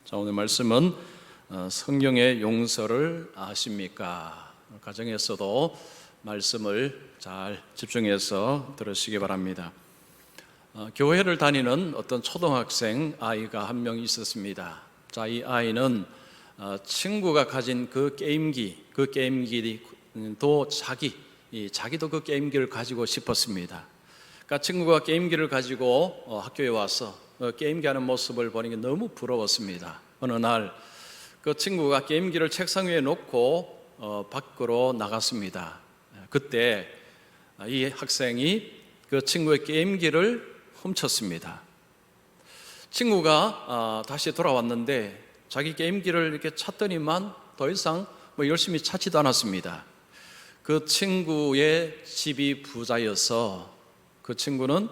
자, 오늘 말씀은 성경의 용서를 아십니까? 가정에서도 말씀을 잘 집중해서 들으시기 바랍니다. 교회를 다니는 어떤 초등학생 아이가 한 명 있었습니다. 자, 이 아이는 친구가 가진 그 게임기도 자기도 그 게임기를 가지고 싶었습니다. 그러니까 친구가 게임기를 가지고 학교에 와서 게임기 하는 모습을 보니 너무 부러웠습니다. 어느 날 그 친구가 게임기를 책상 위에 놓고 밖으로 나갔습니다. 그때 이 학생이 그 친구의 게임기를 훔쳤습니다. 친구가 다시 돌아왔는데 자기 게임기를 이렇게 찾더니만 더 이상 열심히 찾지도 않았습니다. 그 친구의 집이 부자여서 그 친구는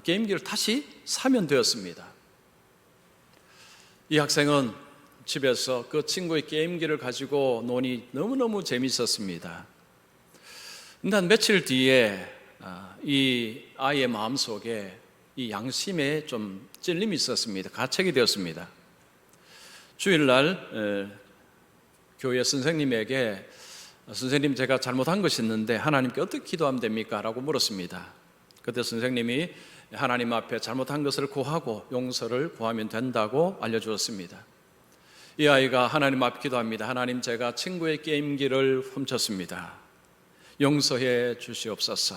게임기를 다시 사면 되었습니다. 이 학생은 집에서 그 친구의 게임기를 가지고 노니 너무너무 재미있었습니다. 근데 한 며칠 뒤에 이 아이의 마음속에 이 양심에 좀 찔림이 있었습니다. 가책이 되었습니다. 주일날 교회 선생님에게 선생님, 제가 잘못한 것이 있는데 하나님께 어떻게 기도하면 됩니까? 라고 물었습니다. 그때 선생님이 하나님 앞에 잘못한 것을 구하고 용서를 구하면 된다고 알려주었습니다. 이 아이가 하나님 앞에 기도합니다. 하나님, 제가 친구의 게임기를 훔쳤습니다. 용서해 주시옵소서.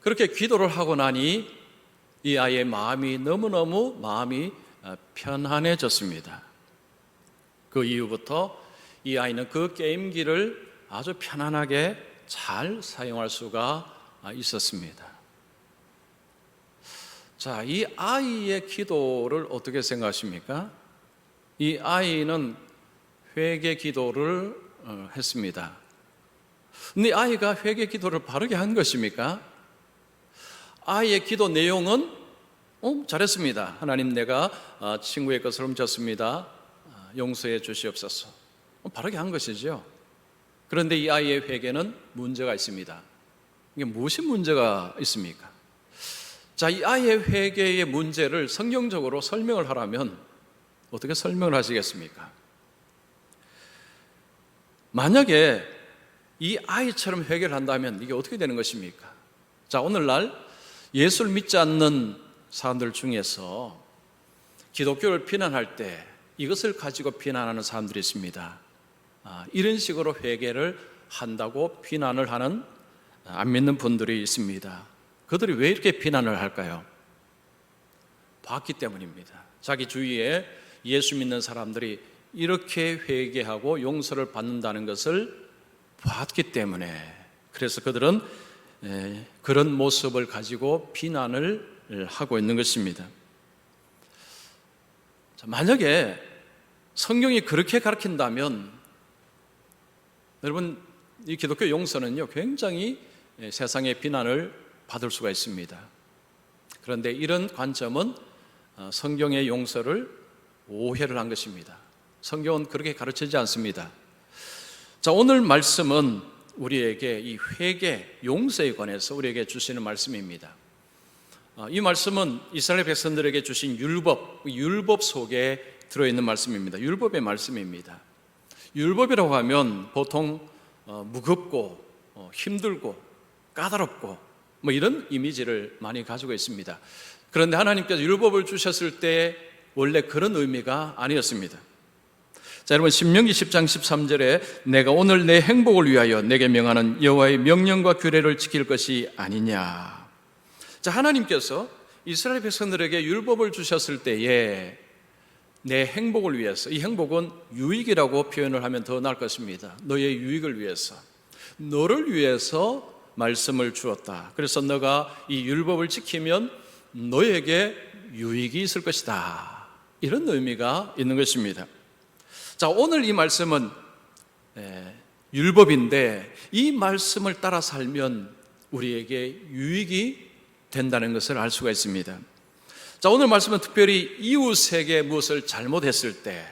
그렇게 기도를 하고 나니 이 아이의 너무너무 마음이 편안해졌습니다. 그 이후부터 이 아이는 그 게임기를 아주 편안하게 잘 사용할 수가 있었습니다. 자, 이 아이의 기도를 어떻게 생각하십니까? 이 아이는 회개 기도를 했습니다. 근데 아이가 회개 기도를 바르게 한 것입니까? 아이의 기도 내용은 잘했습니다. 하나님, 내가 친구의 것을 훔쳤습니다. 용서해 주시옵소서. 바르게 한 것이죠. 그런데 이 아이의 회개는 문제가 있습니다. 이게 무엇이 문제가 있습니까? 자, 이 아이의 회개의 문제를 성경적으로 설명을 하라면 어떻게 설명을 하시겠습니까? 만약에 이 아이처럼 회개를 한다면 이게 어떻게 되는 것입니까? 자, 오늘날 예수를 믿지 않는 사람들 중에서 기독교를 비난할 때 이것을 가지고 비난하는 사람들이 있습니다. 이런 식으로 회개를 한다고 비난을 하는 안 믿는 분들이 있습니다. 그들이 왜 이렇게 비난을 할까요? 봤기 때문입니다. 자기 주위에 예수 믿는 사람들이 이렇게 회개하고 용서를 받는다는 것을 봤기 때문에, 그래서 그들은 그런 모습을 가지고 비난을 하고 있는 것입니다. 자, 만약에 성경이 그렇게 가르친다면 여러분, 이 기독교 용서는요 굉장히 세상의 비난을 받을 수가 있습니다. 그런데 이런 관점은 성경의 용서를 오해를 한 것입니다. 성경은 그렇게 가르치지 않습니다. 자, 오늘 말씀은 우리에게 이 회개, 용서에 관해서 우리에게 주시는 말씀입니다. 이 말씀은 이스라엘 백성들에게 주신 율법 속에 들어있는 말씀입니다. 율법의 말씀입니다. 율법이라고 하면 보통 무겁고 힘들고 까다롭고 이런 이미지를 많이 가지고 있습니다. 그런데 하나님께서 율법을 주셨을 때 원래 그런 의미가 아니었습니다. 자, 여러분, 신명기 10장 13절에 내가 오늘 내 행복을 위하여 내게 명하는 여호와의 명령과 규례를 지킬 것이 아니냐. 자, 하나님께서 이스라엘 백성들에게 율법을 주셨을 때에 내 행복을 위해서, 이 행복은 유익이라고 표현을 하면 더 나을 것입니다. 너의 유익을 위해서, 너를 위해서 말씀을 주었다. 그래서 너가 이 율법을 지키면 너에게 유익이 있을 것이다. 이런 의미가 있는 것입니다. 자, 오늘 이 말씀은 율법인데 이 말씀을 따라 살면 우리에게 유익이 된다는 것을 알 수가 있습니다. 자, 오늘 말씀은 특별히 이웃에게 무엇을 잘못했을 때,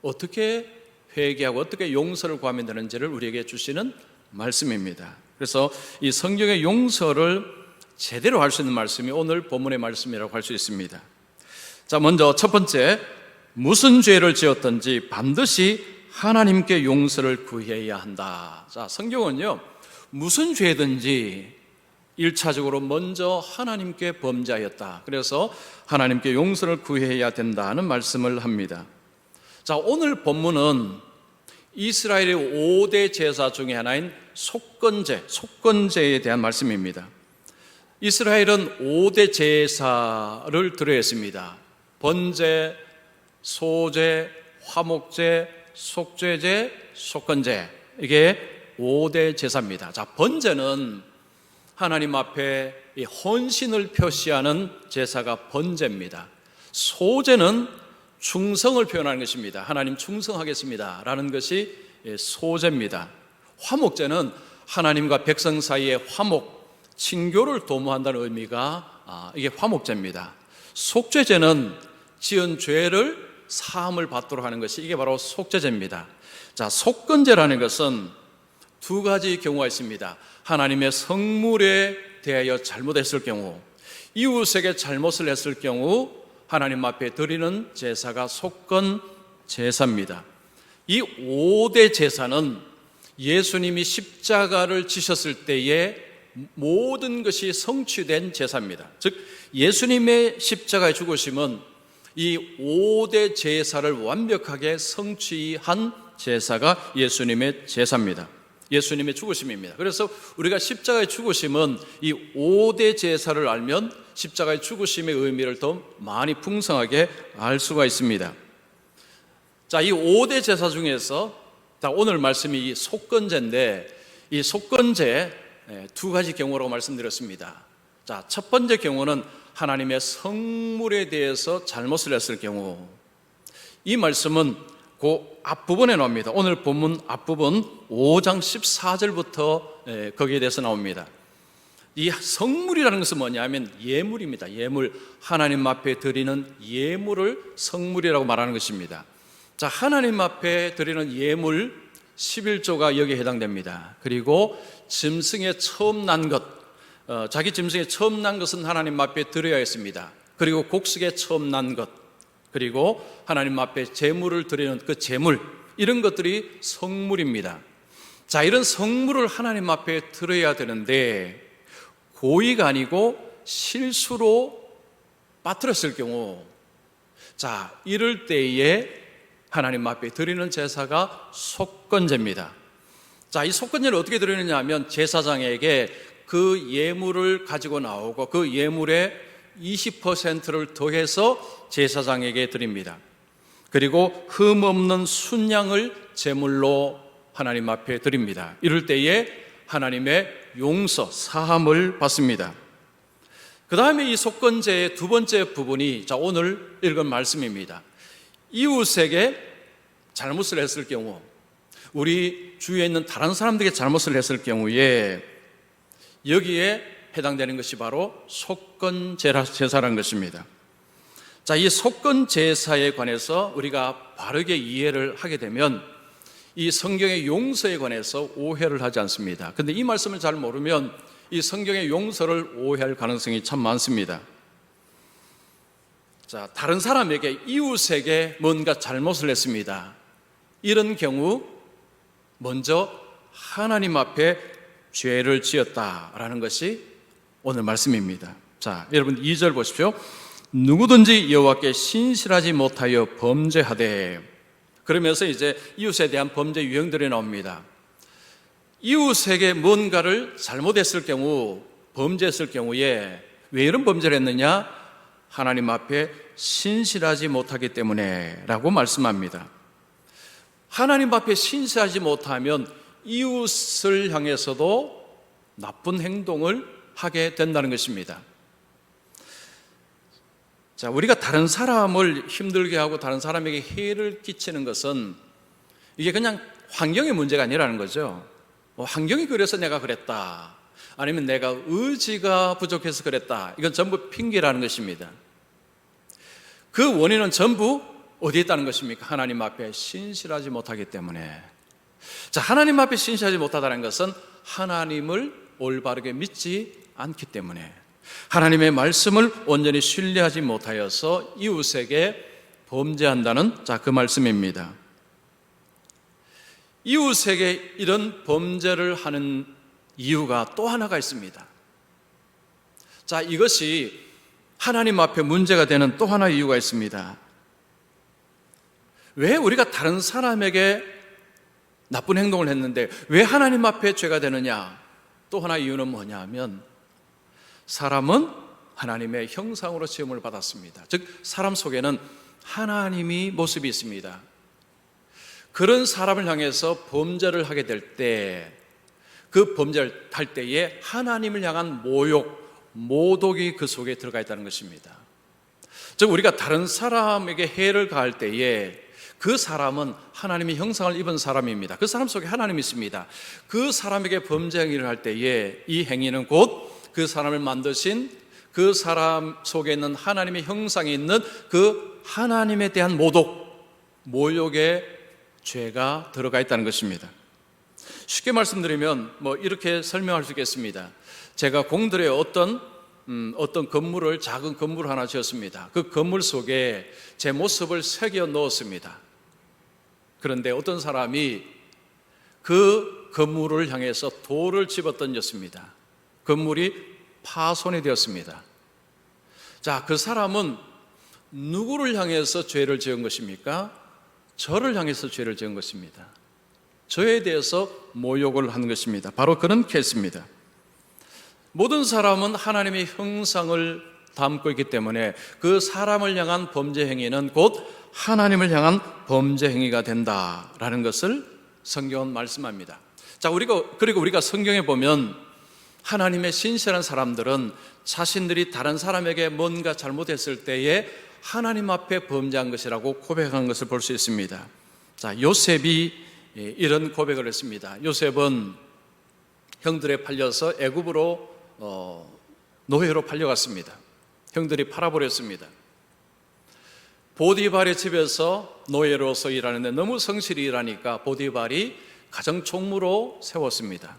어떻게 회개하고 어떻게 용서를 구하면 되는지를 우리에게 주시는 말씀입니다. 그래서 이 성경의 용서를 제대로 할 수 있는 말씀이 오늘 본문의 말씀이라고 할 수 있습니다. 자, 먼저 첫 번째, 무슨 죄를 지었든지 반드시 하나님께 용서를 구해야 한다. 자, 성경은요, 무슨 죄든지 1차적으로 먼저 하나님께 범죄하였다. 그래서 하나님께 용서를 구해야 된다는 말씀을 합니다. 자, 오늘 본문은 이스라엘의 5대 제사 중에 하나인 속건제에 대한 말씀입니다. 이스라엘은 5대 제사를 드려야 했습니다. 번제, 소제, 화목제, 속죄제, 속건제, 이게 5대 제사입니다. 자, 번제는 하나님 앞에 이 헌신을 표시하는 제사가 번제입니다. 소제는 충성을 표현하는 것입니다. 하나님 충성하겠습니다 라는 것이 소제입니다. 화목제는 하나님과 백성 사이의 화목, 친교를 도모한다는 의미가 이게 화목제입니다. 속죄제는 지은 죄를 사함을 받도록 하는 것이 이게 바로 속죄제입니다. 자, 속건제라는 것은 두 가지 경우가 있습니다. 하나님의 성물에 대하여 잘못했을 경우, 이웃에게 잘못을 했을 경우 하나님 앞에 드리는 제사가 속건 제사입니다. 이 5대 제사는 예수님이 십자가를 지셨을 때에 모든 것이 성취된 제사입니다. 즉 예수님의 십자가의 죽으심은 이 5대 제사를 완벽하게 성취한 제사가 예수님의 제사입니다. 예수님의 죽으심입니다. 그래서 우리가 십자가의 죽으심은 이 5대 제사를 알면 십자가의 죽으심의 의미를 더 많이 풍성하게 알 수가 있습니다. 자, 이 5대 제사 중에서 오늘 말씀이 이 속건제인데, 이 속건제 두 가지 경우라고 말씀드렸습니다. 자, 첫 번째 경우는 하나님의 성물에 대해서 잘못을 했을 경우, 이 말씀은 그 앞부분에 나옵니다. 오늘 본문 앞부분 5장 14절부터 거기에 대해서 나옵니다. 이 성물이라는 것은 뭐냐면 예물입니다. 예물, 하나님 앞에 드리는 예물을 성물이라고 말하는 것입니다. 자, 하나님 앞에 드리는 예물 11조가 여기에 해당됩니다. 그리고 짐승에 처음 난 것, 자기 짐승에 처음 난 것은 하나님 앞에 드려야 했습니다. 그리고 곡식에 처음 난 것, 그리고 하나님 앞에 제물을 드리는 그 제물, 이런 것들이 성물입니다. 자, 이런 성물을 하나님 앞에 드려야 되는데 고의가 아니고 실수로 빠뜨렸을 경우, 자, 이럴 때에 하나님 앞에 드리는 제사가 속건제입니다. 자, 이 속건제를 어떻게 드리느냐 하면 제사장에게 그 예물을 가지고 나오고 그 예물의 20%를 더해서 제사장에게 드립니다. 그리고 흠 없는 순양을 제물로 하나님 앞에 드립니다. 이럴 때에 하나님의 용서, 사함을 받습니다. 그 다음에 이 속건제의 두 번째 부분이, 자, 오늘 읽은 말씀입니다. 이웃에게 잘못을 했을 경우, 우리 주위에 있는 다른 사람들에게 잘못을 했을 경우에 여기에 해당되는 것이 바로 속건제사라는 것입니다. 자, 이 속건제사에 관해서 우리가 바르게 이해를 하게 되면 이 성경의 용서에 관해서 오해를 하지 않습니다. 그런데 이 말씀을 잘 모르면 이 성경의 용서를 오해할 가능성이 참 많습니다. 자, 다른 사람에게, 이웃에게 뭔가 잘못을 했습니다. 이런 경우 먼저 하나님 앞에 죄를 지었다라는 것이 오늘 말씀입니다. 자, 여러분 2절 보십시오. 누구든지 여호와께 신실하지 못하여 범죄하되, 그러면서 이제 이웃에 대한 범죄 유형들이 나옵니다. 이웃에게 뭔가를 잘못했을 경우, 범죄했을 경우에 왜 이런 범죄를 했느냐? 하나님 앞에 신실하지 못하기 때문에 라고 말씀합니다. 하나님 앞에 신실하지 못하면 이웃을 향해서도 나쁜 행동을 하게 된다는 것입니다. 자, 우리가 다른 사람을 힘들게 하고 다른 사람에게 해를 끼치는 것은 이게 그냥 환경의 문제가 아니라는 거죠. 환경이 그래서 내가 그랬다, 아니면 내가 의지가 부족해서 그랬다, 이건 전부 핑계라는 것입니다. 그 원인은 전부 어디에 있다는 것입니까? 하나님 앞에 신실하지 못하기 때문에. 자, 하나님 앞에 신실하지 못하다는 것은 하나님을 올바르게 믿지 않기 때문에, 하나님의 말씀을 온전히 신뢰하지 못하여서 이웃에게 범죄한다는 그 말씀입니다. 이웃에게 이런 범죄를 하는 이유가 또 하나가 있습니다. 이것이 하나님 앞에 문제가 되는 또 하나의 이유가 있습니다. 왜 우리가 다른 사람에게 나쁜 행동을 했는데 왜 하나님 앞에 죄가 되느냐? 또 하나의 이유는 뭐냐면 사람은 하나님의 형상으로 지음을 받았습니다. 즉 사람 속에는 하나님이 모습이 있습니다. 그런 사람을 향해서 범죄를 하게 될 때 그 범죄를 할 때에 하나님을 향한 모독이 그 속에 들어가 있다는 것입니다. 즉 우리가 다른 사람에게 해를 가할 때에 그 사람은 하나님의 형상을 입은 사람입니다. 그 사람 속에 하나님이 있습니다. 그 사람에게 범죄 행위를 할 때에 이 행위는 곧 그 사람을 만드신 그 사람 속에 있는 하나님의 형상이 있는 그 하나님에 대한 모욕의 죄가 들어가 있다는 것입니다. 쉽게 말씀드리면 이렇게 설명할 수 있겠습니다. 제가 공들에 어떤 건물을 작은 건물을 하나 지었습니다. 그 건물 속에 제 모습을 새겨 넣었습니다. 그런데 어떤 사람이 그 건물을 향해서 돌을 집어 던졌습니다. 건물이 파손이 되었습니다. 그 사람은 누구를 향해서 죄를 지은 것입니까? 저를 향해서 죄를 지은 것입니다. 저에 대해서 모욕을 한 것입니다. 바로 그런 케이스입니다. 모든 사람은 하나님의 형상을 담고 있기 때문에 그 사람을 향한 범죄 행위는 곧 하나님을 향한 범죄 행위가 된다라는 것을 성경은 말씀합니다. 그리고 우리가 성경에 보면 하나님의 신실한 사람들은 자신들이 다른 사람에게 뭔가 잘못했을 때에 하나님 앞에 범죄한 것이라고 고백한 것을 볼 수 있습니다. 요셉이 이런 고백을 했습니다. 요셉은 형들에 팔려서 애굽으로 노예로 팔려갔습니다. 형들이 팔아버렸습니다. 보디발의 집에서 노예로서 일하는데 너무 성실히 일하니까 보디발이 가정총무로 세웠습니다.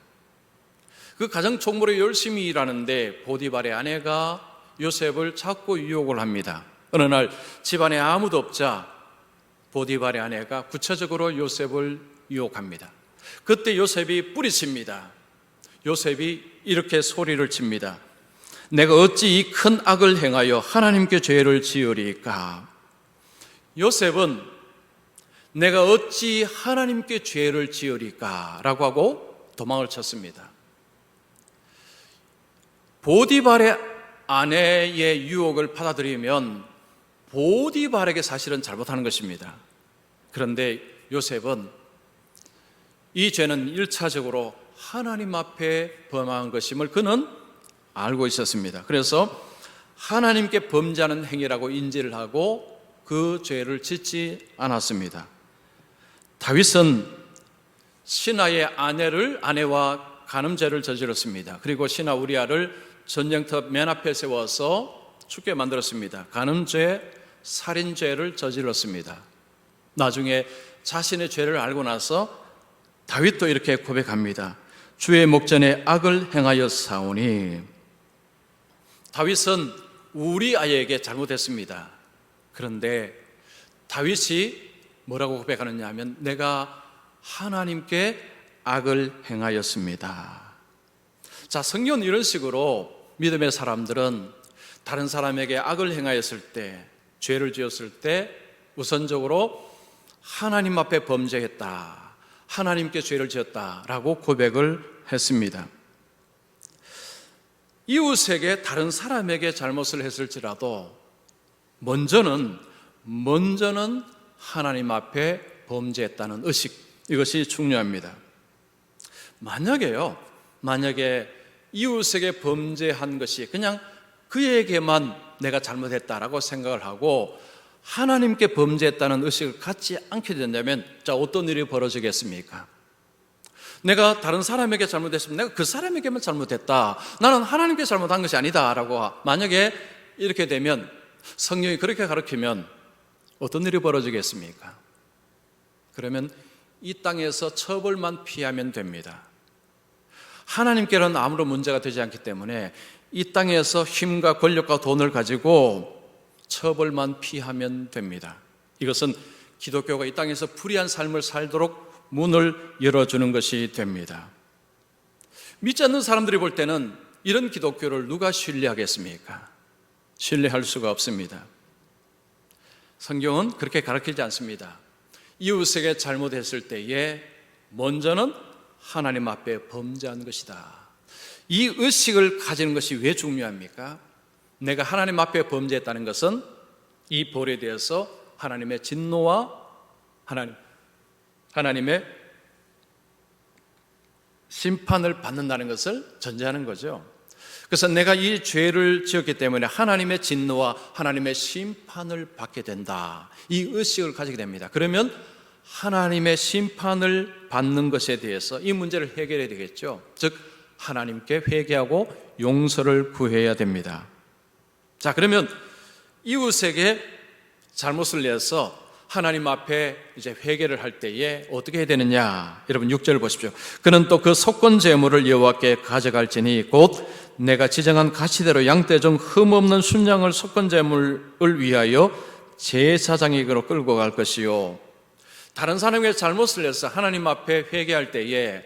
그 가정총무로 열심히 일하는데 보디발의 아내가 요셉을 자꾸 유혹을 합니다. 어느 날 집안에 아무도 없자 보디발의 아내가 구체적으로 요셉을 유혹합니다. 그때 요셉이 뿌리칩니다. 요셉이 이렇게 소리를 칩니다. 내가 어찌 이 큰 악을 행하여 하나님께 죄를 지으리까? 요셉은 내가 어찌 하나님께 죄를 지으리까? 라고 하고 도망을 쳤습니다. 보디발의 아내의 유혹을 받아들이면 보디발에게 사실은 잘못하는 것입니다. 그런데 요셉은 이 죄는 1차적으로 하나님 앞에 범한 것임을 그는 알고 있었습니다. 그래서 하나님께 범죄하는 행위라고 인지를 하고 그 죄를 짓지 않았습니다. 다윗은 신하의 아내와 간음죄를 저질렀습니다. 그리고 신하 우리아를 전쟁터 맨 앞에 세워서 죽게 만들었습니다. 간음죄, 살인죄를 저질렀습니다. 나중에 자신의 죄를 알고 나서 다윗도 이렇게 고백합니다. 주의 목전에 악을 행하여 사오니. 다윗은 우리아에게 잘못했습니다. 그런데 다윗이 뭐라고 고백하느냐 하면 내가 하나님께 악을 행하였습니다. 성경은 이런 식으로 믿음의 사람들은 다른 사람에게 악을 행하였을 때, 죄를 지었을 때 우선적으로 하나님 앞에 범죄했다, 하나님께 죄를 지었다라고 고백을 했습니다. 이웃에게 다른 사람에게 잘못을 했을지라도 먼저는 하나님 앞에 범죄했다는 의식, 이것이 중요합니다. 만약에 이웃에게 범죄한 것이 그냥 그에게만 내가 잘못했다라고 생각을 하고 하나님께 범죄했다는 의식을 갖지 않게 된다면 어떤 일이 벌어지겠습니까? 내가 다른 사람에게 잘못했으면 내가 그 사람에게만 잘못했다, 나는 하나님께 잘못한 것이 아니다 라고 만약에 이렇게 되면, 성경이 그렇게 가르치면 어떤 일이 벌어지겠습니까? 그러면 이 땅에서 처벌만 피하면 됩니다. 하나님께는 아무런 문제가 되지 않기 때문에 이 땅에서 힘과 권력과 돈을 가지고 처벌만 피하면 됩니다. 이것은 기독교가 이 땅에서 불의한 삶을 살도록 문을 열어주는 것이 됩니다. 믿지 않는 사람들이 볼 때는 이런 기독교를 누가 신뢰하겠습니까? 신뢰할 수가 없습니다. 성경은 그렇게 가르치지 않습니다. 이웃에게 잘못했을 때에 먼저는 하나님 앞에 범죄한 것이다. 이 의식을 가지는 것이 왜 중요합니까? 내가 하나님 앞에 범죄했다는 것은 이 벌에 대해서 하나님의 진노와 하나님의 심판을 받는다는 것을 전제하는 거죠. 그래서 내가 이 죄를 지었기 때문에 하나님의 진노와 하나님의 심판을 받게 된다. 이 의식을 가지게 됩니다. 그러면 하나님의 심판을 받는 것에 대해서 이 문제를 해결해야 되겠죠. 즉 하나님께 회개하고 용서를 구해야 됩니다. 자, 그러면 이웃에게 잘못을 내서 하나님 앞에 이제 회개를 할 때에 어떻게 해야 되느냐? 여러분 6절 보십시오. 그는 또 그 속건 제물을 여호와께 가져갈지니 곧 내가 지정한 가시대로 양떼 중 흠없는 순양을 속건 제물을 위하여 제사장에게로 끌고 갈 것이요. 다른 사람에게 잘못을 해서 하나님 앞에 회개할 때에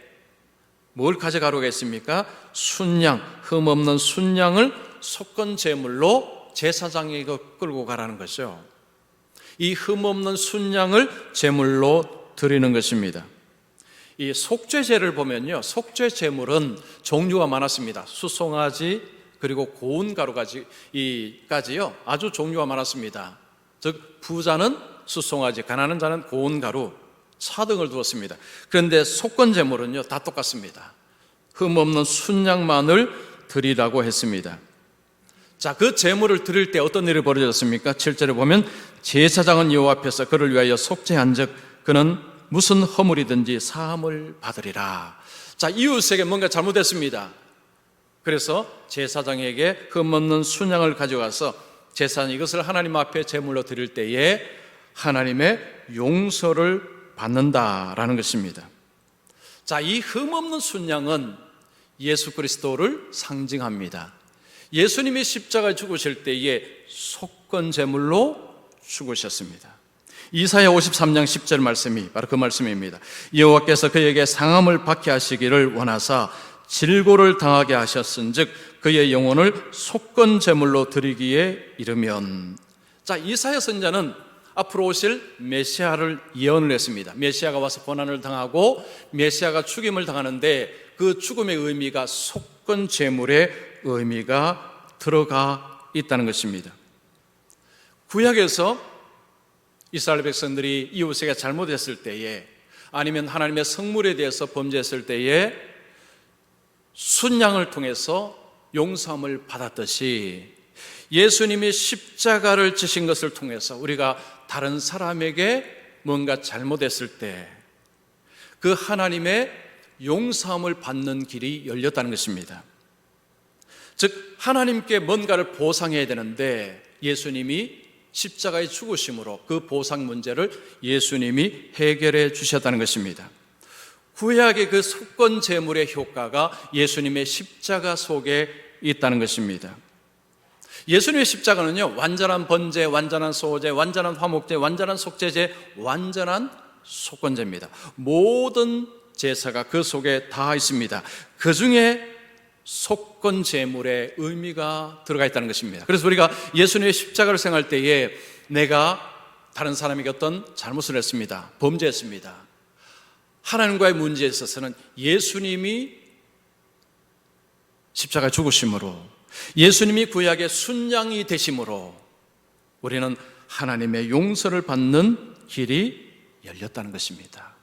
뭘 가져가려고 했습니까? 순양, 흠없는 순양을 속건 제물로 제사장에게 끌고 가라는 것이죠. 이 흠없는 순양을 제물로 드리는 것입니다. 이 속죄제를 보면요, 속죄 제물은 종류가 많았습니다. 수송아지 그리고 고운 가루까지요, 아주 종류가 많았습니다. 즉 부자는 수송아지, 가난한 자는 고운 가루, 차등을 두었습니다. 그런데 속건 제물은요 다 똑같습니다. 흠없는 순양만을 드리라고 했습니다. 자, 그 제물을 드릴 때 어떤 일이 벌어졌습니까? 7절에 보면 제사장은 여호와 앞에서 그를 위하여 속죄한즉 그는 무슨 허물이든지 사함을 받으리라. 자, 이웃에게 뭔가 잘못했습니다. 그래서 제사장에게 흠없는 순양을 가져가서 제사장이 이것을 하나님 앞에 제물로 드릴 때에 하나님의 용서를 받는다라는 것입니다. 자, 이 흠없는 순양은 예수 그리스도를 상징합니다. 예수님이 십자가에 죽으실 때에 속건 제물로 죽으셨습니다. 이사야 53장 10절 말씀이 바로 그 말씀입니다. 여호와께서 그에게 상함을 받게 하시기를 원하사 질고를 당하게 하셨은즉 그의 영혼을 속건 제물로 드리기에 이르면. 자, 이사야 선지자는 앞으로 오실 메시아를 예언을 했습니다. 메시아가 와서 고난을 당하고 메시아가 죽임을 당하는데 그 죽음의 의미가 속건 제물의 의미가 들어가 있다는 것입니다. 구약에서 이스라엘 백성들이 이웃에게 잘못했을 때에 아니면 하나님의 성물에 대해서 범죄했을 때에 순양을 통해서 용서함을 받았듯이 예수님이 십자가를 지신 것을 통해서 우리가 다른 사람에게 뭔가 잘못했을 때 그 하나님의 용서함을 받는 길이 열렸다는 것입니다. 즉 하나님께 뭔가를 보상해야 되는데 예수님이 십자가의 죽으심으로 그 보상 문제를 예수님이 해결해 주셨다는 것입니다. 구약의 그 속건 제물의 효과가 예수님의 십자가 속에 있다는 것입니다. 예수님의 십자가는요, 완전한 번제, 완전한 소제, 완전한 화목제, 완전한 속죄제, 완전한 속건제입니다. 모든 제사가 그 속에 다 있습니다. 그 중에 속건 제물의 의미가 들어가 있다는 것입니다. 그래서 우리가 예수님의 십자가를 생각할 때에 내가 다른 사람에게 어떤 잘못을 했습니다. 범죄했습니다. 하나님과의 문제에 있어서는 예수님이 십자가에 죽으심으로, 예수님이 구약의 순양이 되심으로 우리는 하나님의 용서를 받는 길이 열렸다는 것입니다.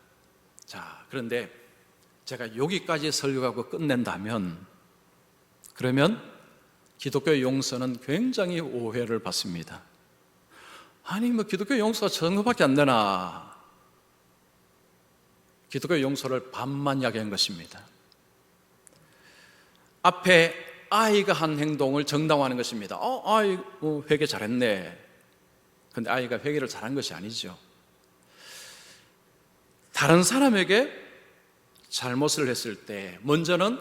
자, 그런데 제가 여기까지 설교하고 끝낸다면 그러면 기독교 용서는 굉장히 오해를 받습니다. 아니 뭐 기독교 용서가 저런 것밖에 안 되나? 기독교 용서를 반만 이야기한 것입니다. 앞에 아이가 한 행동을 정당화하는 것입니다. 아이 회개 잘했네. 근데 아이가 회개를 잘한 것이 아니죠. 다른 사람에게 잘못을 했을 때 먼저는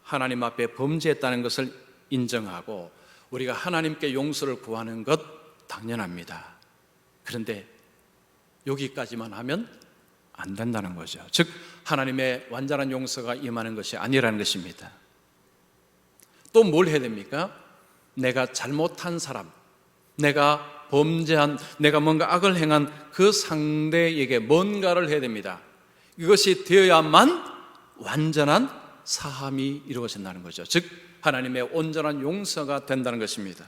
하나님 앞에 범죄했다는 것을 인정하고 우리가 하나님께 용서를 구하는 것 당연합니다. 그런데 여기까지만 하면 안 된다는 거죠. 즉 하나님의 완전한 용서가 임하는 것이 아니라는 것입니다. 또 뭘 해야 됩니까? 내가 잘못한 사람, 내가 범죄한, 내가 뭔가 악을 행한 그 상대에게 뭔가를 해야 됩니다. 이것이 되어야만 완전한 사함이 이루어진다는 거죠. 즉 하나님의 온전한 용서가 된다는 것입니다.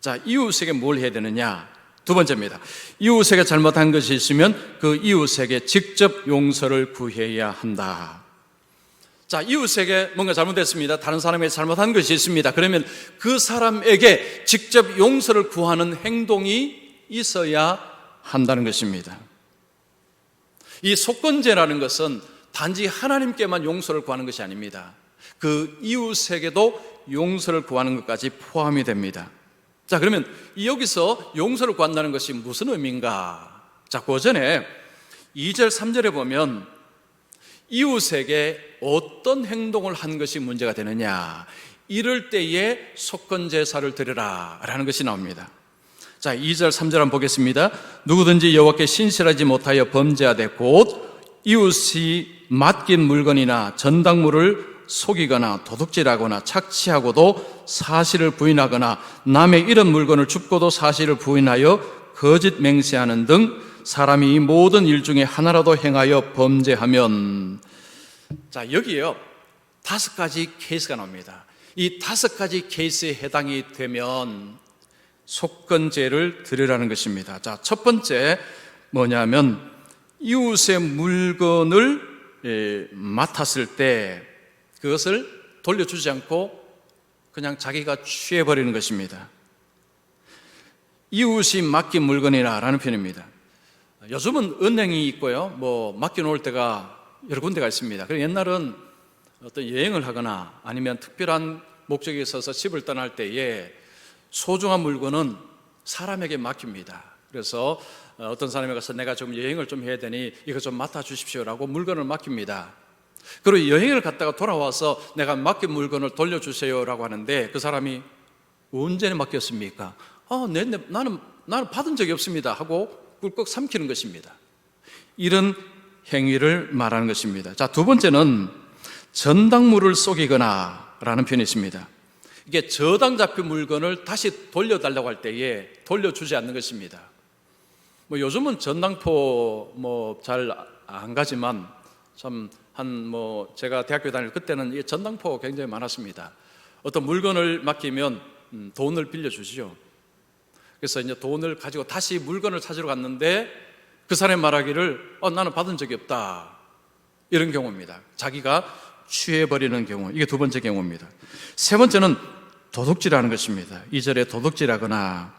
자, 이웃에게 뭘 해야 되느냐? 두 번째입니다. 이웃에게 잘못한 것이 있으면 그 이웃에게 직접 용서를 구해야 한다. 자, 이웃에게 뭔가 잘못됐습니다. 다른 사람에게 잘못한 것이 있습니다. 그러면 그 사람에게 직접 용서를 구하는 행동이 있어야 한다는 것입니다. 이 속건제라는 것은 단지 하나님께만 용서를 구하는 것이 아닙니다. 그 이웃에게도 용서를 구하는 것까지 포함이 됩니다. 자, 그러면 여기서 용서를 구한다는 것이 무슨 의미인가? 자, 그 전에 2절, 3절에 보면 이웃에게 어떤 행동을 한 것이 문제가 되느냐, 이럴 때에 속건제사를 드려라 라는 것이 나옵니다. 자, 2절, 3절 한번 보겠습니다. 누구든지 여호와께 신실하지 못하여 범죄하되 곧 이웃이 맡긴 물건이나 전당물을 속이거나 도둑질하거나 착취하고도 사실을 부인하거나 남의 잃은 물건을 줍고도 사실을 부인하여 거짓 맹세하는 등 사람이 이 모든 일 중에 하나라도 행하여 범죄하면, 자, 여기에요 5가지 케이스가 나옵니다. 이 5가지 케이스에 해당이 되면 속건제를 드리라는 것입니다. 자, 첫 번째 뭐냐면 이웃의 물건을 맡았을 때 그것을 돌려주지 않고 그냥 자기가 취해버리는 것입니다. 이웃이 맡긴 물건이라는 표현입니다. 요즘은 은행이 있고요, 맡겨놓을 때가 여러 군데가 있습니다. 그리고 옛날은 어떤 여행을 하거나 아니면 특별한 목적이 있어서 집을 떠날 때에 소중한 물건은 사람에게 맡깁니다. 그래서 어떤 사람이 가서 내가 좀 여행을 좀 해야 되니 이거 좀 맡아주십시오라고 물건을 맡깁니다. 그리고 여행을 갔다가 돌아와서 내가 맡긴 물건을 돌려주세요라고 하는데 그 사람이 언제 맡겼습니까? 나는 받은 적이 없습니다 하고 꿀꺽 삼키는 것입니다. 이런 행위를 말하는 것입니다. 자, 두 번째는 전당물을 속이거나 라는 표현이 있습니다. 이게 저당 잡힌 물건을 다시 돌려달라고 할 때에 돌려주지 않는 것입니다. 요즘은 전당포 잘 안 가지만 참 제가 대학교 다닐 그때는 이 전당포가 굉장히 많았습니다. 어떤 물건을 맡기면 돈을 빌려주시죠. 그래서 이제 돈을 가지고 다시 물건을 찾으러 갔는데 그 사람이 말하기를 나는 받은 적이 없다, 이런 경우입니다. 자기가 취해버리는 경우, 이게 두 번째 경우입니다. 세 번째는 도둑질하는 것입니다. 2절에 도둑질하거나,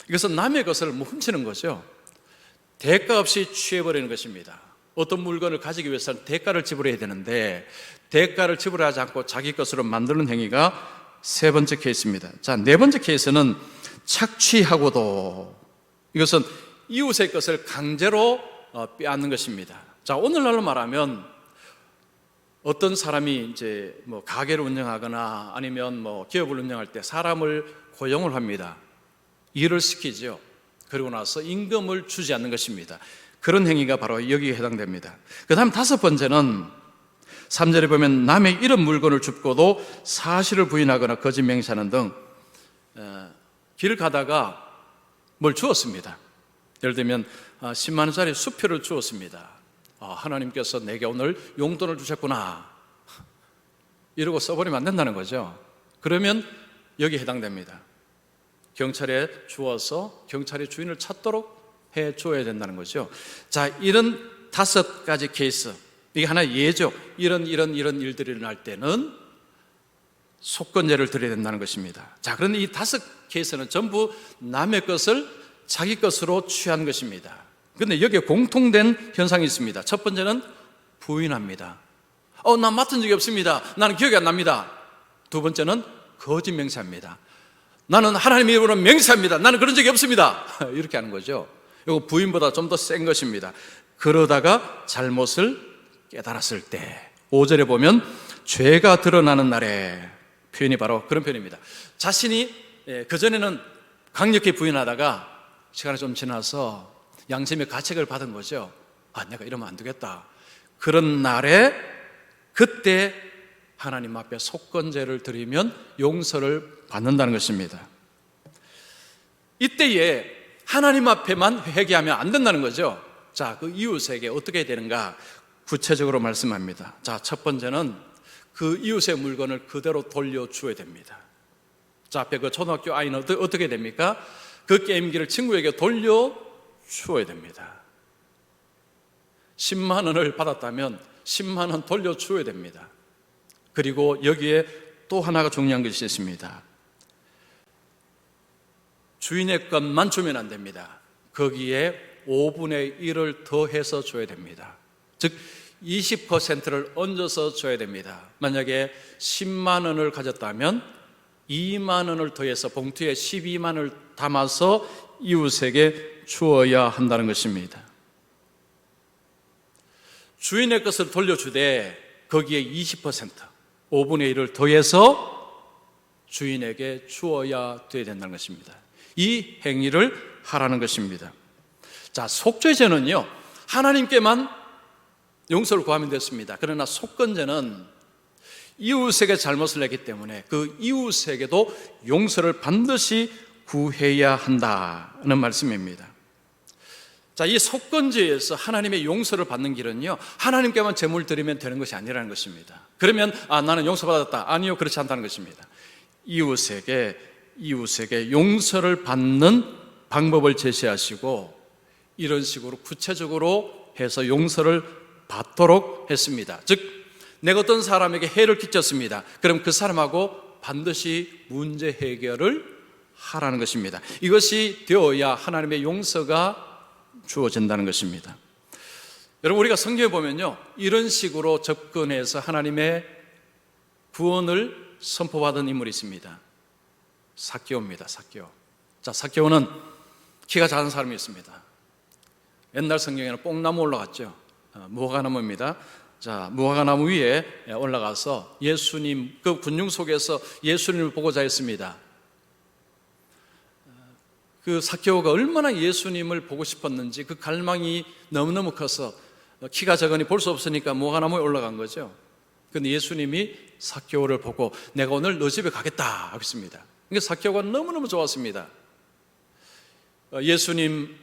이것은 남의 것을 훔치는 거죠. 대가 없이 취해버리는 것입니다. 어떤 물건을 가지기 위해서는 대가를 지불해야 되는데 대가를 지불하지 않고 자기 것으로 만드는 행위가 세 번째 케이스입니다. 자, 네 번째 케이스는 착취하고도, 이것은 이웃의 것을 강제로 빼앗는 것입니다. 자, 오늘날로 말하면 어떤 사람이 이제 가게를 운영하거나 아니면 기업을 운영할 때 사람을 고용을 합니다. 일을 시키죠. 그리고 나서 임금을 주지 않는 것입니다. 그런 행위가 바로 여기에 해당됩니다. 그 다음 다섯 번째는 3절에 보면 남의 잃은 물건을 줍고도 사실을 부인하거나 거짓 맹세하는 등 길 가다가 뭘 주었습니다. 예를 들면 10만 원짜리 수표를 주었습니다. 하나님께서 내게 오늘 용돈을 주셨구나, 이러고 써버리면 안 된다는 거죠. 그러면 여기에 해당됩니다. 경찰에 주어서 경찰이 주인을 찾도록 해줘야 된다는 거죠. 자, 이런 5가지 케이스, 이게 하나의 예죠. 이런 일들이 일어날 때는 속건제를 드려야 된다는 것입니다. 자, 그런데 이 5 케이스는 전부 남의 것을 자기 것으로 취한 것입니다. 그런데 여기에 공통된 현상이 있습니다. 첫 번째는 부인합니다. 난 맡은 적이 없습니다. 나는 기억이 안 납니다. 두 번째는 거짓 맹세합니다. 나는 하나님의 이름으로 맹세합니다. 나는 그런 적이 없습니다. 이렇게 하는 거죠. 이거 부인보다 좀 더 센 것입니다. 그러다가 잘못을 깨달았을 때 5절에 보면 죄가 드러나는 날에 표현이 바로 그런 표현입니다. 자신이 그전에는 강력히 부인하다가 시간이 좀 지나서 양심의 가책을 받은 거죠. 내가 이러면 안 되겠다. 그런 날에 그때 하나님 앞에 속건제를 드리면 용서를 받는다는 것입니다. 이때에 하나님 앞에만 회개하면 안 된다는 거죠. 자, 그 이웃에게 어떻게 해야 되는가 구체적으로 말씀합니다. 자, 첫 번째는 그 이웃의 물건을 그대로 돌려주어야 됩니다. 자, 앞에 그 초등학교 아이는 어떻게 됩니까? 그 게임기를 친구에게 돌려주어야 됩니다. 10만 원을 받았다면 10만 원 돌려주어야 됩니다. 그리고 여기에 또 하나가 중요한 것이 있습니다. 주인의 것만 주면 안 됩니다. 거기에 5분의 1을 더해서 줘야 됩니다. 즉 20%를 얹어서 줘야 됩니다. 만약에 10만 원을 가졌다면 2만 원을 더해서 봉투에 12만 원을 담아서 이웃에게 주어야 한다는 것입니다. 주인의 것을 돌려주되 거기에 20%, 5분의 1을 더해서 주인에게 주어야 돼야 된다는 것입니다. 이 행위를 하라는 것입니다. 자, 속죄제는요, 하나님께만 용서를 구하면 됐습니다. 그러나 속건제는 이웃에게 잘못을 했기 때문에 그 이웃에게도 용서를 반드시 구해야 한다는 말씀입니다. 자, 이 속건제에서 하나님의 용서를 받는 길은요, 하나님께만 제물 드리면 되는 것이 아니라는 것입니다. 그러면 나는 용서받았다. 아니요, 그렇지 않다는 것입니다. 이웃에게 용서를 받는 방법을 제시하시고 이런 식으로 구체적으로 해서 용서를 받도록 했습니다. 즉, 내가 어떤 사람에게 해를 끼쳤습니다. 그럼 그 사람하고 반드시 문제 해결을 하라는 것입니다. 이것이 되어야 하나님의 용서가 주어진다는 것입니다. 여러분, 우리가 성경에 보면요, 이런 식으로 접근해서 하나님의 구원을 선포받은 인물이 있습니다. 삭개오입니다. 삭개오. 자, 삭개오는 키가 작은 사람이 있습니다. 옛날 성경에는 뽕나무 올라갔죠. 무화과나무입니다. 자, 무화과나무 위에 올라가서 예수님, 그 군중 속에서 예수님을 보고자 했습니다. 그 삭개오가 얼마나 예수님을 보고 싶었는지 그 갈망이 너무너무 커서 키가 작으니 볼 수 없으니까 무화과나무에 올라간 거죠. 그런데 예수님이 삭개오를 보고 내가 오늘 너 집에 가겠다 하고 있습니다. 그러니까 삭개오가 너무너무 좋았습니다. 예수님을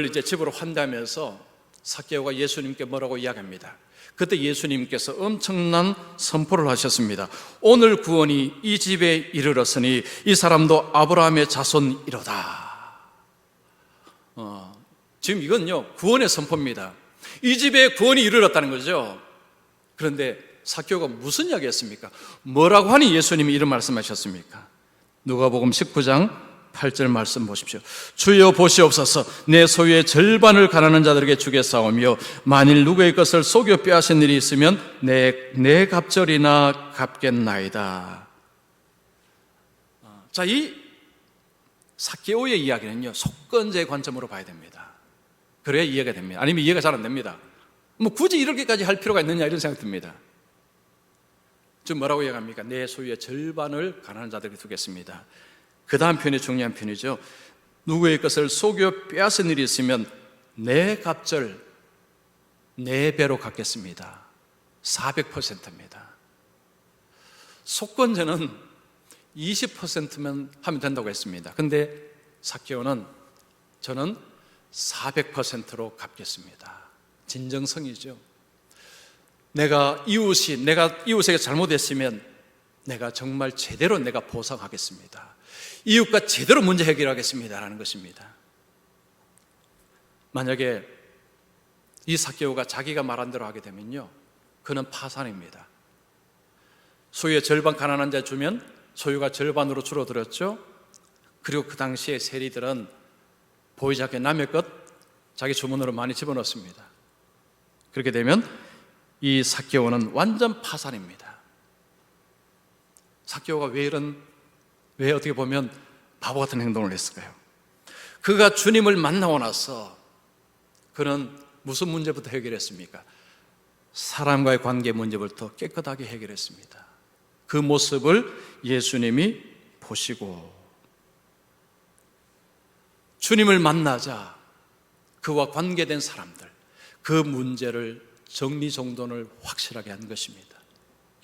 이제 집으로 환대하면서 삭개오가 예수님께 뭐라고 이야기합니다. 그때 예수님께서 엄청난 선포를 하셨습니다. 오늘 구원이 이 집에 이르렀으니 이 사람도 아브라함의 자손이로다. 지금 이건요, 구원의 선포입니다. 이 집에 구원이 이르렀다는 거죠. 그런데 삭개오가 무슨 이야기했습니까? 뭐라고 하니 예수님이 이런 말씀하셨습니까? 누가복음 19장 8절 말씀 보십시오. 주여 보시옵소서, 내 소유의 절반을 가난한 자들에게 주겠사오며 만일 누구의 것을 속여 빼앗은 일이 있으면 내 갑절이나 갚겠나이다. 자, 이 삭개오의 이야기는요, 속건제의 관점으로 봐야 됩니다. 그래야 이해가 됩니다. 아니면 이해가 잘 안 됩니다. 뭐 굳이 이렇게까지 할 필요가 있느냐 이런 생각 듭니다. 지금 뭐라고 이야기합니까? 내 소유의 절반을 가난한 자들에게 두겠습니다. 그 다음 표현이 중요한 표현이죠. 누구의 것을 속여 빼앗은 일이 있으면 내 갑절 4배로 갚겠습니다. 400%입니다. 속건제는 20%면 하면 된다고 했습니다. 그런데 삭개오는 저는 400%로 갚겠습니다. 진정성이죠. 내가 이웃에게 잘못했으면 내가 정말 제대로 내가 보상하겠습니다. 이웃과 제대로 문제 해결하겠습니다라는 것입니다. 만약에 이 삭개오가 자기가 말한 대로 하게 되면요, 그는 파산입니다. 소유의 절반 가난한 자에 주면 소유가 절반으로 줄어들었죠. 그리고 그 당시에 세리들은 보이지 않게 남의 것 자기 주머니로 많이 집어넣습니다. 그렇게 되면 이 삭개오는 완전 파산입니다. 삭개오가 왜 어떻게 보면 바보 같은 행동을 했을까요? 그가 주님을 만나고 나서 그는 무슨 문제부터 해결했습니까? 사람과의 관계 문제부터 깨끗하게 해결했습니다. 그 모습을 예수님이 보시고 주님을 만나자 그와 관계된 사람들, 그 문제를 정리정돈을 확실하게 한 것입니다.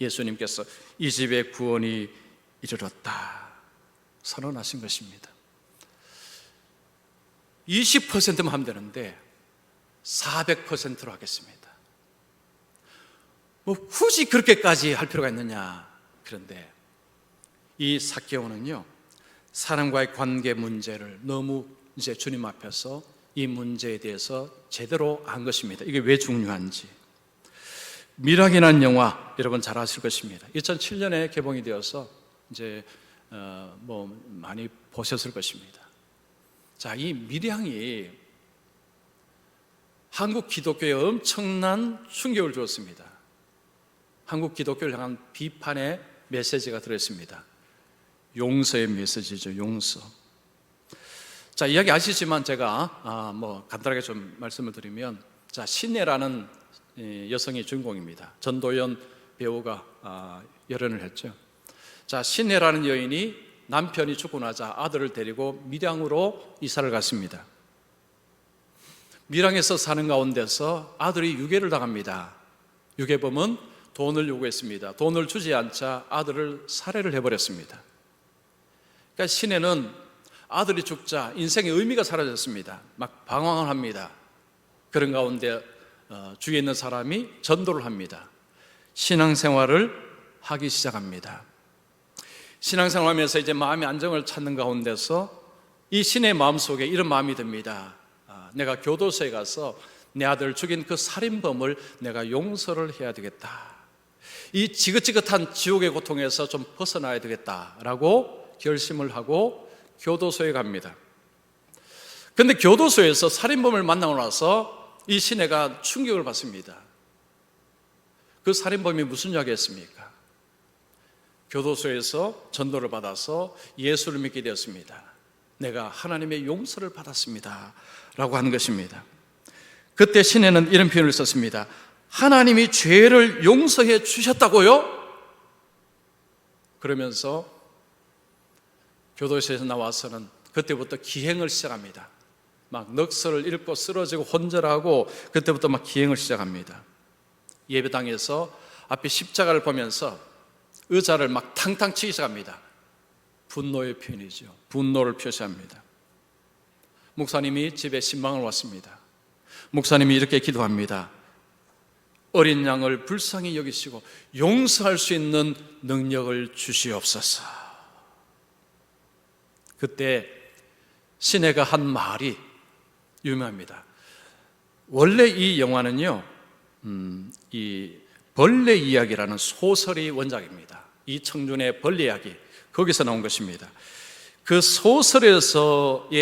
예수님께서 이 집에 구원이 이르렀다 선언하신 것입니다. 20%만 하면 되는데 400%로 하겠습니다. 뭐 굳이 그렇게까지 할 필요가 있느냐. 그런데 이 삭개오는요, 사람과의 관계 문제를 너무 이제 주님 앞에서 이 문제에 대해서 제대로 안 것입니다. 이게 왜 중요한지. 미락이라는 영화 여러분 잘 아실 것입니다. 2007년에 개봉이 되어서 이제 뭐 많이 보셨을 것입니다. 자, 이 미량이 한국 기독교에 엄청난 충격을 주었습니다. 한국 기독교를 향한 비판의 메시지가 들어있습니다. 용서의 메시지죠, 용서. 자, 이야기 아시지만 제가 뭐 간단하게 좀 말씀을 드리면, 자, 신혜라는 여성이 주인공입니다. 전도연 배우가 열연을 했죠. 자, 신혜라는 여인이 남편이 죽고 나자 아들을 데리고 밀양으로 이사를 갔습니다. 밀양에서 사는 가운데서 아들이 유괴를 당합니다. 유괴범은 돈을 요구했습니다. 돈을 주지 않자 아들을 살해를 해버렸습니다. 그러니까 신혜는 아들이 죽자 인생의 의미가 사라졌습니다. 막 방황을 합니다. 그런 가운데 주위에 있는 사람이 전도를 합니다. 신앙생활을 하기 시작합니다. 신앙생활하면서 이제 마음의 안정을 찾는 가운데서 이 신의 마음속에 이런 마음이 듭니다. 내가 교도소에 가서 내 아들을 죽인 그 살인범을 내가 용서를 해야 되겠다. 이 지긋지긋한 지옥의 고통에서 좀 벗어나야 되겠다라고 결심을 하고 교도소에 갑니다. 그런데 교도소에서 살인범을 만나고 나서 이 신혜가 충격을 받습니다. 그 살인범이 무슨 이야기 했습니까? 교도소에서 전도를 받아서 예수를 믿게 되었습니다. 내가 하나님의 용서를 받았습니다 라고 하는 것입니다. 그때 신혜는 이런 표현을 썼습니다. 하나님이 죄를 용서해 주셨다고요? 그러면서 교도소에서 나와서는 그때부터 기행을 시작합니다. 막 넋을 잃고 쓰러지고 혼절하고 그때부터 막 기행을 시작합니다. 예배당에서 앞에 십자가를 보면서 의자를 막 탕탕 치기 시작합니다. 분노의 표현이죠. 분노를 표시합니다. 목사님이 집에 신방을 왔습니다. 목사님이 이렇게 기도합니다. 어린 양을 불쌍히 여기시고 용서할 수 있는 능력을 주시옵소서. 그때 신혜가 한 말이 유명합니다. 원래 이 영화는요, 이 벌레 이야기라는 소설이 원작입니다. 이청준의 벌레 이야기, 거기서 나온 것입니다. 그 소설에서의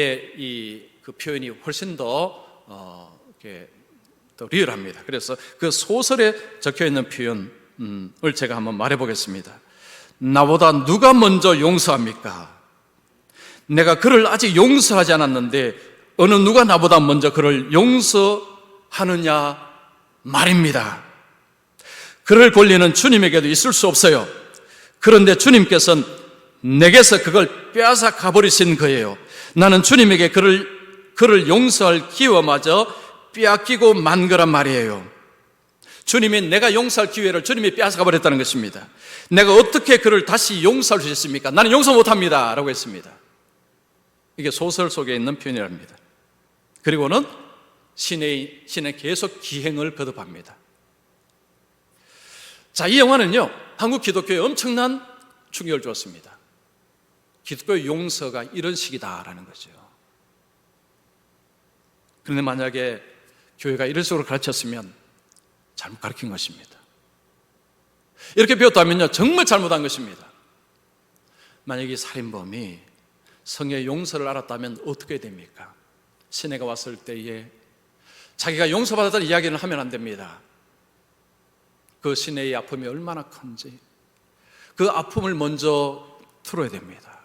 그 표현이 훨씬 더 리얼합니다. 그래서 그 소설에 적혀 있는 표현을 제가 한번 말해 보겠습니다. 나보다 누가 먼저 용서합니까? 내가 그를 아직 용서하지 않았는데 어느 누가 나보다 먼저 그를 용서하느냐 말입니다. 그럴 권리는 주님에게도 있을 수 없어요. 그런데 주님께서는 내게서 그걸 빼앗아 가버리신 거예요. 나는 주님에게 그를 용서할 기회마저 빼앗기고 만 거란 말이에요. 주님이 내가 용서할 기회를 주님이 빼앗아 가버렸다는 것입니다. 내가 어떻게 그를 다시 용서할 수 있습니까? 나는 용서 못합니다 라고 했습니다. 이게 소설 속에 있는 표현이랍니다. 그리고는 신은 계속 기행을 거듭합니다. 자, 이 영화는요, 한국 기독교에 엄청난 충격을 주었습니다. 기독교의 용서가 이런 식이다라는 거죠. 그런데 만약에 교회가 이런 식으로 가르쳤으면 잘못 가르친 것입니다. 이렇게 배웠다면요, 정말 잘못한 것입니다. 만약에 이 살인범이 성의 용서를 알았다면 어떻게 됩니까? 신혜가 왔을 때에 자기가 용서받았다는 이야기를 하면 안 됩니다. 그 신혜의 아픔이 얼마나 큰지 그 아픔을 먼저 풀어야 됩니다.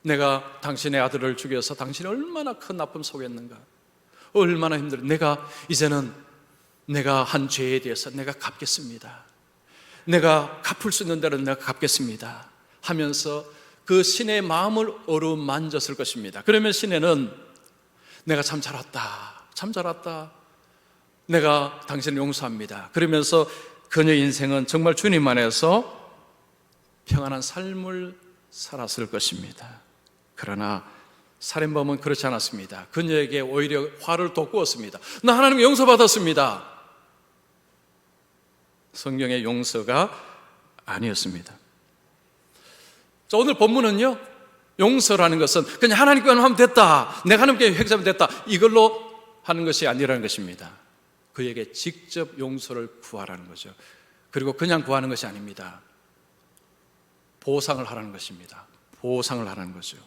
내가 당신의 아들을 죽여서 당신이 얼마나 큰 아픔 속에 있는가, 얼마나 힘들어. 이제는 내가 한 죄에 대해서 내가 갚겠습니다. 내가 갚을 수 있는 대로 내가 갚겠습니다 하면서 그 신의 마음을 어루만졌을 것입니다. 그러면 신에는 내가 참 잘 왔다, 참 잘 왔다, 내가 당신을 용서합니다 그러면서 그녀의 인생은 정말 주님 안에서 평안한 삶을 살았을 것입니다. 그러나 살인범은 그렇지 않았습니다. 그녀에게 오히려 화를 돋구었습니다. 나 하나님 용서받았습니다. 성경의 용서가 아니었습니다. 자, 오늘 본문은요, 용서라는 것은 그냥 하나님께만 하면 됐다, 내가 하나님께 회개하면 됐다, 이걸로 하는 것이 아니라는 것입니다. 그에게 직접 용서를 구하라는 거죠. 그리고 그냥 구하는 것이 아닙니다. 보상을 하라는 것입니다. 보상을 하라는 거죠.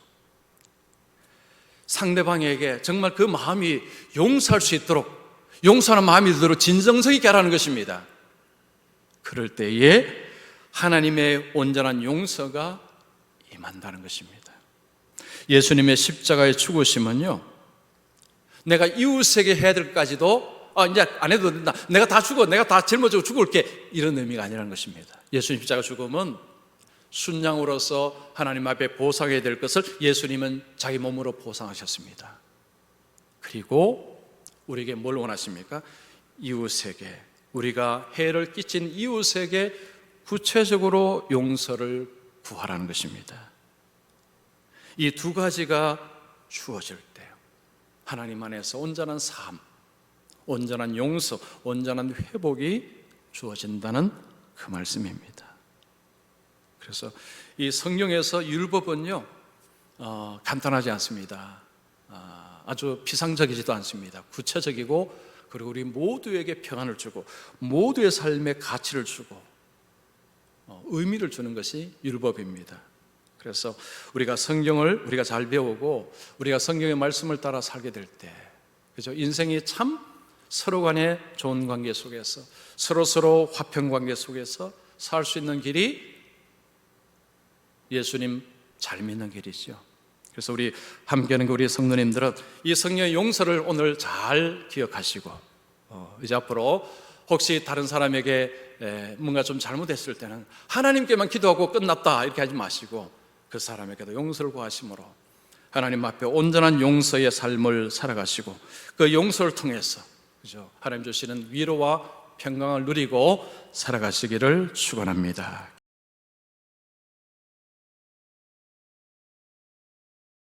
상대방에게 정말 그 마음이 용서할 수 있도록, 용서하는 마음이 들도록 진정성 있게 하라는 것입니다. 그럴 때에 하나님의 온전한 용서가 임한다는 것입니다. 예수님의 십자가의 죽으심은요, 내가 이웃에게 해야 될 것까지도 이제 안 해도 된다, 내가 다 죽어, 내가 다 짊어지고 죽을게, 이런 의미가 아니라는 것입니다. 예수님 십자가 죽음은 순양으로서 하나님 앞에 보상해야 될 것을 예수님은 자기 몸으로 보상하셨습니다. 그리고 우리에게 뭘 원하십니까? 이웃에게, 우리가 해를 끼친 이웃에게 구체적으로 용서를 구하라는 것입니다. 이 두 가지가 주어질 때 하나님 안에서 온전한 삶, 온전한 용서, 온전한 회복이 주어진다는 그 말씀입니다. 그래서 이 성경에서 율법은요, 간단하지 않습니다. 아주 피상적이지도 않습니다. 구체적이고, 그리고 우리 모두에게 평안을 주고 모두의 삶에 가치를 주고 의미를 주는 것이 율법입니다. 그래서 우리가 성경을 우리가 잘 배우고 우리가 성경의 말씀을 따라 살게 될 때, 그죠? 인생이 참 서로 간의 좋은 관계 속에서, 서로 화평 관계 속에서 살 수 있는 길이 예수님 잘 믿는 길이죠. 그래서 우리 함께하는 우리 성도님들은 이 성령의 용서를 오늘 잘 기억하시고, 이제 앞으로 혹시 다른 사람에게 뭔가 좀 잘못했을 때는 하나님께만 기도하고 끝났다 이렇게 하지 마시고, 그 사람에게도 용서를 구하심으로 하나님 앞에 온전한 용서의 삶을 살아가시고, 그 용서를 통해서, 그죠? 하나님 주시는 위로와 평강을 누리고 살아가시기를 축원합니다.